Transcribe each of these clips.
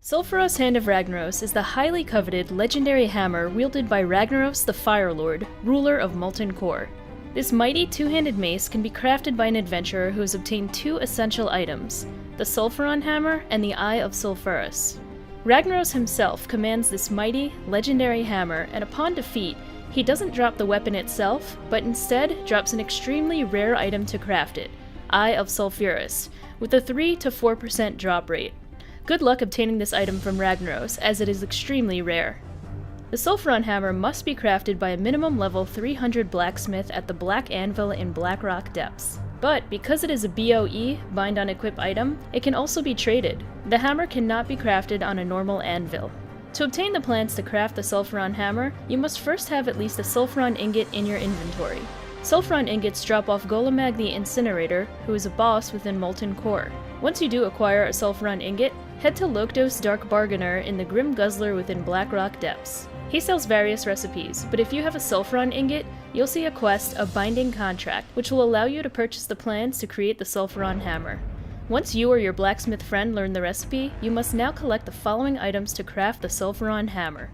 Sulfuros Hand of Ragnaros is the highly coveted legendary hammer wielded by Ragnaros the Fire Lord, ruler of Molten Core. This mighty two-handed mace can be crafted by an adventurer who has obtained two essential items, the Sulfuron Hammer and the Eye of Sulfuros. Ragnaros himself commands this mighty, legendary hammer, and upon defeat, he doesn't drop the weapon itself, but instead drops an extremely rare item to craft it, Eye of Sulfuros, with a 3 to 4% drop rate. Good luck obtaining this item from Ragnaros, as it is extremely rare. The Sulfuron Hammer must be crafted by a minimum level 300 blacksmith at the Black Anvil in Blackrock Depths. But because it is a BOE, bind on equip item, it can also be traded. The hammer cannot be crafted on a normal anvil. To obtain the plants to craft the Sulfuron Hammer, you must first have at least a Sulfuron ingot in your inventory. Sulfuron ingots drop off Golemag the Incinerator, who is a boss within Molten Core. Once you do acquire a Sulfuron ingot, head to Lokdos Dark Bargainer in the Grim Guzzler within Blackrock Depths. He sells various recipes, but if you have a Sulfuron ingot, you'll see a quest, a Binding Contract, which will allow you to purchase the plans to create the Sulfuron Hammer. Once you or your blacksmith friend learn the recipe, you must now collect the following items to craft the Sulfuron Hammer.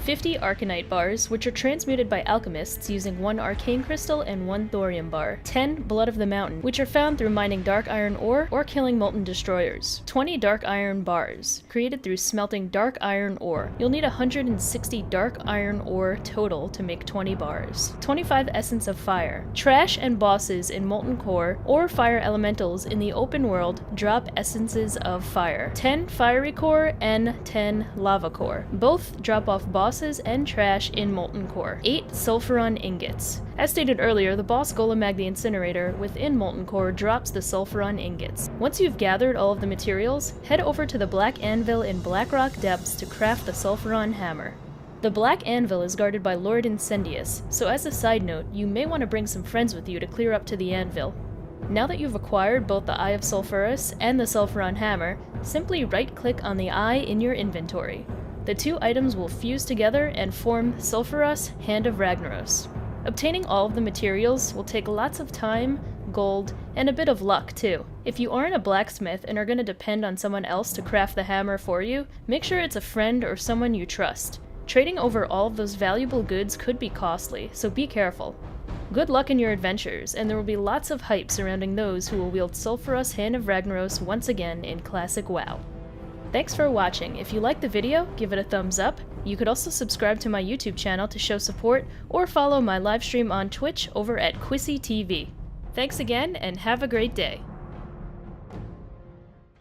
50 Arcanite bars, which are transmuted by alchemists using 1 arcane crystal and 1 thorium bar. 10 Blood of the Mountain, which are found through mining dark iron ore or killing molten destroyers. 20 dark iron bars, created through smelting dark iron ore. You'll need 160 dark iron ore total to make 20 bars. 25 Essence of Fire. Trash and bosses in Molten Core or fire elementals in the open world drop essences of fire. 10 Fiery Core and 10 Lava Core. Both drop off bosses and trash in Molten Core. 8 Sulfuron Ingots. As stated earlier, the boss Golemag the Incinerator within Molten Core drops the Sulfuron Ingots. Once you've gathered all of the materials, head over to the Black Anvil in Blackrock Depths to craft the Sulfuron Hammer. The Black Anvil is guarded by Lord Incendius, so as a side note, you may want to bring some friends with you to clear up to the anvil. Now that you've acquired both the Eye of Sulfuros and the Sulfuron Hammer, simply right-click on the eye in your inventory. The two items will fuse together and form Sulfuros Hand of Ragnaros. Obtaining all of the materials will take lots of time, gold, and a bit of luck too. If you aren't a blacksmith and are going to depend on someone else to craft the hammer for you, make sure it's a friend or someone you trust. Trading over all of those valuable goods could be costly, so be careful. Good luck in your adventures, and there will be lots of hype surrounding those who will wield Sulfuros Hand of Ragnaros once again in Classic WoW. Thanks for watching. If you liked the video, give it a thumbs up. You could also subscribe to my YouTube channel to show support, or follow my livestream on Twitch over at Quissy TV. Thanks again, and have a great day.